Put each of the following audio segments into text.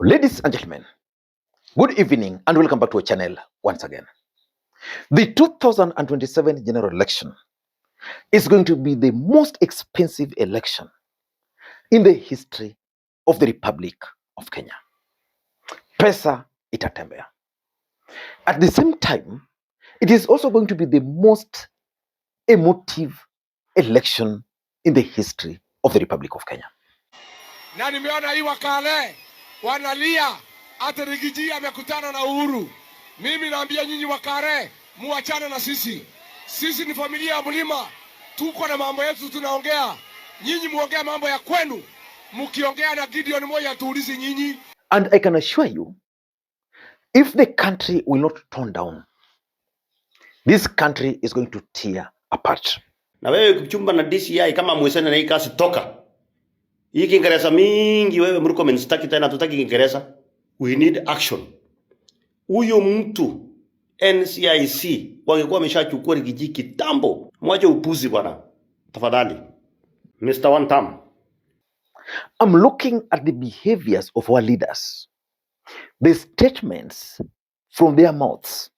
Ladies and gentlemen, good evening and welcome back to our channel once again. The 2027 general election is going to be the most expensive election in the history of the Republic of Kenya. Pesa itatembea. At the same time, it is also going to be the most emotive election in the history of the Republic of Kenya. Na nimeona hii wakale wanalia ati Rigathi amekutana na Uhuru. Mimi naambia nyinyi wakare, muachane na sisi. Sisi ni familia ya mlima. Tuko na mambo yetu tunaongea. Nyinyi muongea mambo ya kwenu. Mukiongea na Gideon moja tuulize nyinyi. And I can assure you, if the country will not turn down, this country is going to tear apart. Na wewe kuchumba na DCI kama mwesene na hii kasi toka. Hii Kiingereza mingi wewe Murkomen sitaki tena, tutaki Kiingereza. We need action. Huyo mtu NCIC wangekuwa wameshachukua Rigathi kitambo. Mwache upuzi bwana. Tafadhali. Mr. One Term. I'm looking at the behaviors of our leaders, the statements from their mouths,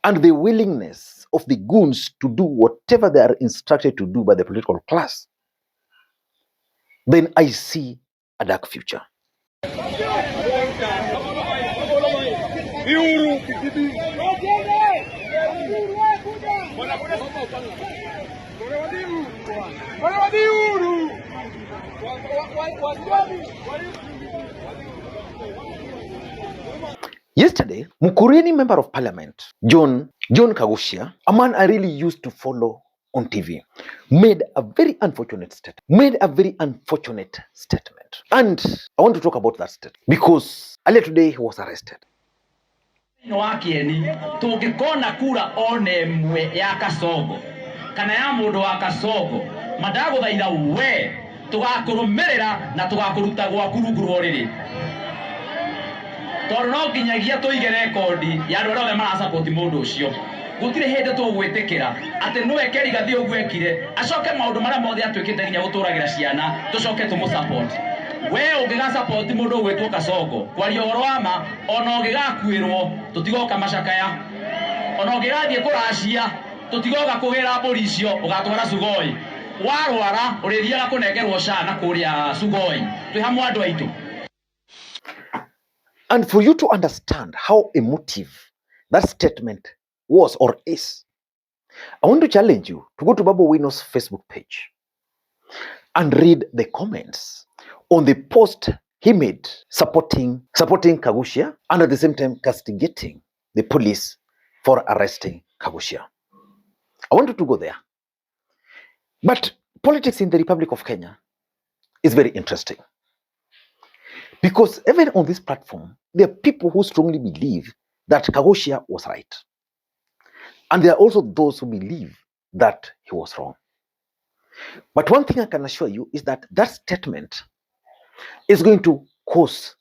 and the willingness of the goons to do whatever they are instructed to do by the political class. Then I see a dark future. Yesterday, Mukurweini member of parliament, John Kaguchia, a man I really used to follow on TV, made a very unfortunate statement. And I want to talk about that statement because earlier today he was arrested. Tungikona kura one mwe ya Kasogo kana ya mundu wa Kasogo madaguthaitha we tugakurumirira na tugakuruta gwaku rungu ruriri tondu no nginyagia tuige rekondi ya andu othe marasapoti mundu ucio gutire hindi tugwitikira ati niwe Rigathi ogwekire acoke maundu maria mothe atwikite nginya guturagira ciana tucoke tumusupport we ungiga support mundu gwitwo Kasogo kwaria uhoro wa ma ona ungigakwirwo tutigoka macakaya ona ungigathie kuracia tutigoka kugira mburi icio ugatwara Sugoi warwara urithiaga kunengerwo cana kuria Sugoi twi hamwe andu aitu. And for you to understand how emotive that statement was or is, I want to challenge you to go to Babu Owino's Facebook page and read the comments on the post he made supporting Kaguchia and at the same time castigating the police for arresting Kaguchia. I want you to go there. But politics in the Republic of Kenya is very interesting. Because even on this platform, there are people who strongly believe that Kaguchia was right. And there are also those who believe that he was wrong. But one thing I can assure you is that that statement is going to cause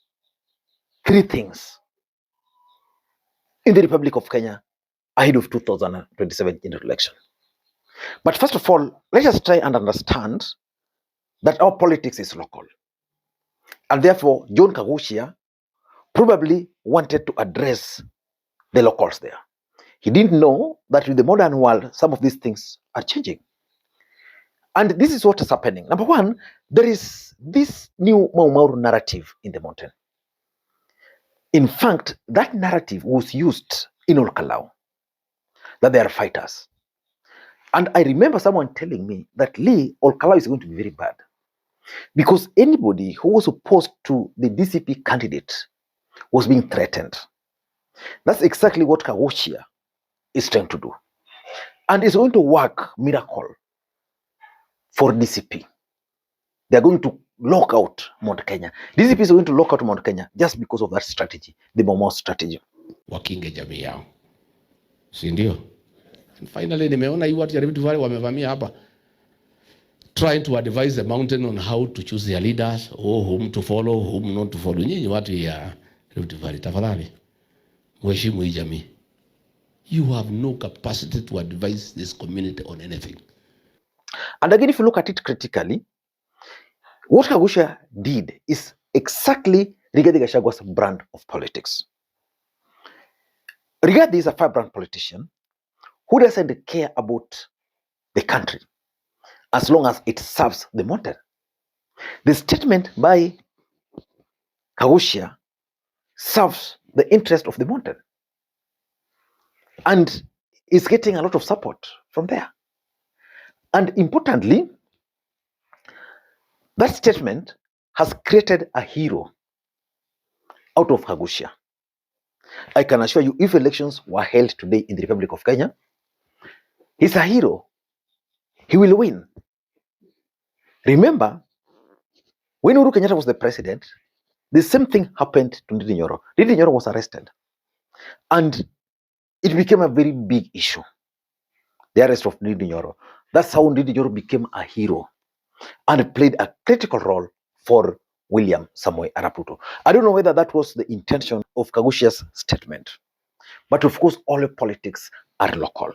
three things in the Republic of Kenya ahead of 2027 general election. But first of all, let us try and understand that our politics is local. And therefore, John Kaguchia probably wanted to address the locals there. He didn't know that with the modern world, some of these things are changing. And this is what is happening. Number one, there is this new Mau Mau narrative in the mountain. In fact, that narrative was used in Olkalau, that they are fighters. And I remember someone telling me that Olkalau is going to be very bad. Because anybody who was opposed to the DCP candidate was being threatened. That's exactly what Kaguchia is trying to do. And it's going to work miracle for DCP. They're going to lock out Mount Kenya. DCP is going to lock out Mount Kenya just because of that strategy, the Momo strategy. Wakinge jamii yao. Si ndio? And finally nimeona hii watu ya Rift Valley wamevamia hapa, trying to advise the mountain on how to choose their leaders, or whom to follow, whom not to follow. Nyinyi watu ya Rift Valley, tafadhali mheshimu hii jamii. You have no capacity to advise this community on anything. And again, if you look at it critically, what Kaguchia did is exactly Rigathi Gachagua's brand of politics. Rigathi is a firebrand politician who doesn't care about the country as long as it serves the mountain. The statement by Kaguchia serves the interest of the mountain and is getting a lot of support from there. And importantly, that statement has created a hero out of Kaguchia. I can assure you, if elections were held today in the Republic of Kenya, he's a hero. He will win. Remember, when Uhuru Kenyatta was the president, the same thing happened to Ndindi Nyoro. Ndindi Nyoro was arrested. And it became a very big issue, the arrest of Ndindi Nyoro. That's how Ndindi Nyoro became a hero and played a critical role for William Samoei Arap Ruto. I don't know whether that was the intention of Kaguchia's statement, but of course, all politics are local.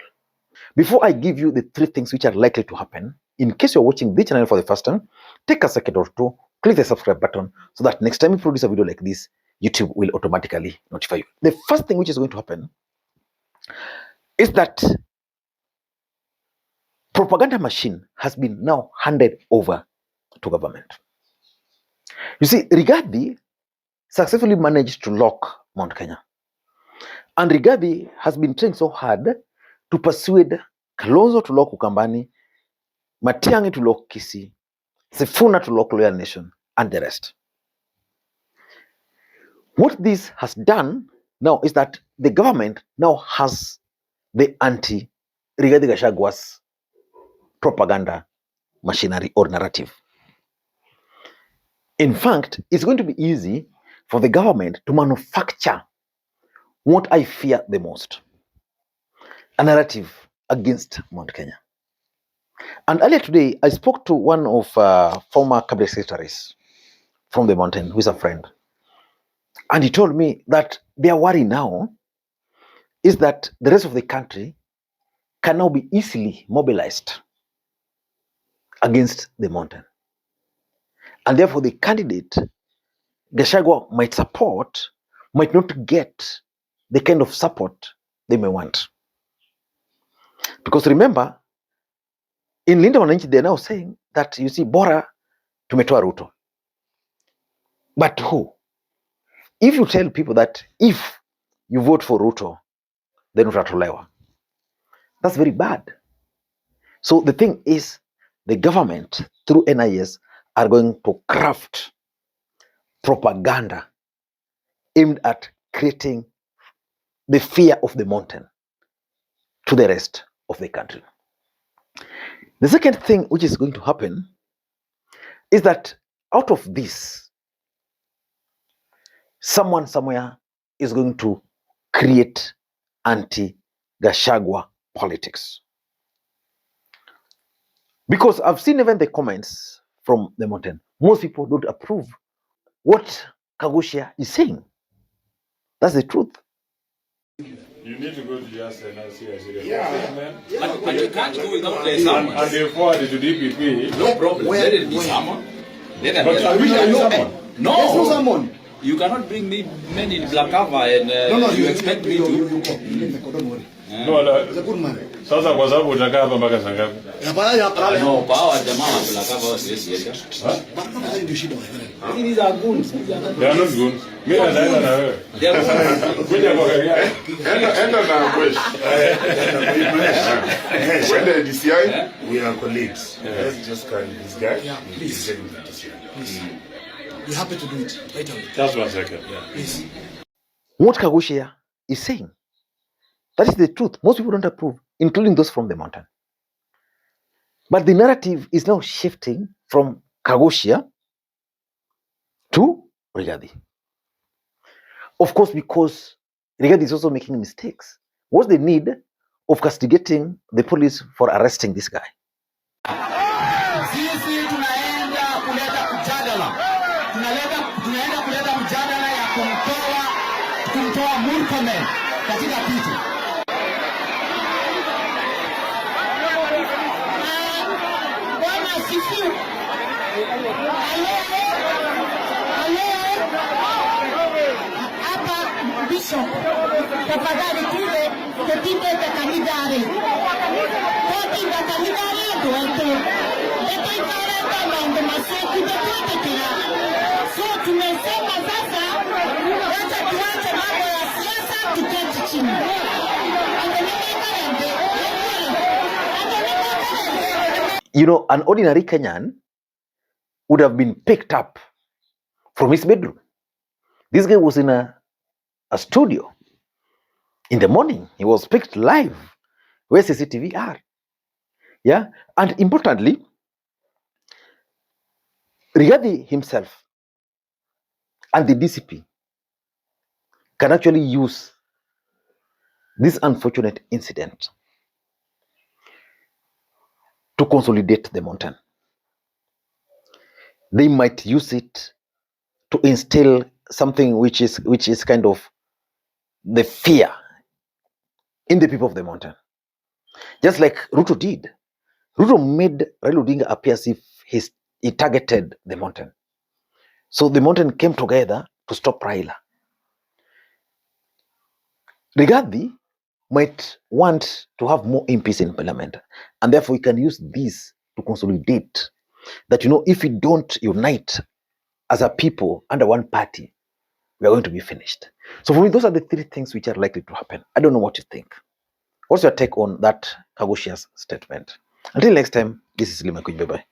Before I give you the 3 things which are likely to happen, in case you're watching this channel for the first time, take a second or two, click the subscribe button so that next time we produce a video like this, YouTube will automatically notify you. The first thing which is going to happen is that propaganda machine has been now handed over to government. You see, Rigathi successfully managed to lock Mount Kenya. And Rigathi has been trying so hard to persuade Kalonzo to lock Ukambani, Matiangi to lock Kisii, Sifuna to lock Loyal Nation, and the rest. What this has done now is that the government now has the anti-Rigathi Gachagua's propaganda machinery or narrative. In fact, it's going to be easy for the government to manufacture what I fear the most, a narrative against Mount Kenya. And earlier today, I spoke to one of former cabinet secretaries from the mountain, who is a friend. And he told me that their worry now is that the rest of the country can now be easily mobilized against the mountain. And therefore, the candidate Gachagua might support might not get the kind of support they may want. Because remember, in Linda Wananchi, they're now saying that, you see, bora tumetoa Ruto. But who? If you tell people that if you vote for Ruto, then utatolewa, that's very bad. So the thing is, the government, through NIS, are going to craft propaganda aimed at creating the fear of the mountain to the rest of the country. The second thing which is going to happen is that out of this, someone somewhere is going to create anti-Gachagua politics. Because I've seen even the comments from the mountain. Most people don't approve what Kaguchia is saying. That's the truth. You need to go to just NRC. Yeah. But you can't go without someone. And they forward it to DPP. No problem. Let it be someone. But I wish I know someone. No. There's no someone. You cannot bring me men in black cover and you expect me to. Don't worry. No, He's a good man. sasa kwa sababu utakaa hapa mpaka saa ngapi? No, power jamaa wa black cover siwezi. Bana ndio shida wewe. These are goons. They are not good. Mimi naenda na wewe. They are goons. Kuja kwa gari yako. Enda na Bush. When the DCI, we are colleagues. Let's just carry this guy. Yeah, please. Please. We're happy to do it right away. Just 1 second. Please. What Kaguchia is saying, that is the truth. Most people don't approve, including those from the mountain. But the narrative is now shifting from Kaguchia to Rigathi. Of course, because Rigathi is also making mistakes. What's the need of castigating the police for arresting this guy? Sisi tunaenda kuleta mjadala ya kumtoa Murkomen katika kiti. Bwana asifiwe. Hello. bishop. Tafadhali tuwe tutinde kanidare. Tutinda kanidare ndoeto. Tutikare mambo masaku tutikira. So tumesema sasa wacha tuache mambo ya siasa tuketi chini. You know, an ordinary Kenyan would have been picked up from his bedroom. This guy was in a studio. In the morning, he was picked live where CCTV are. Yeah, and importantly, Rigathi himself and the DCP can actually use this unfortunate incident to consolidate the mountain. They might use it to instill something which is kind of the fear in the people of the mountain. Just like Ruto did. Ruto made Raila Odinga appear as if he targeted the mountain. So the mountain came together to stop Raila. Rigathi might want to have more MPs in parliament, and therefore we can use this to consolidate that, you know, if we don't unite as a people under one party, we are going to be finished. So for me, those are the three things which are likely to happen. I don't know what you think. What's your take on that Kaguchia's statement? Until next time, this is Makwiny. Bye-bye.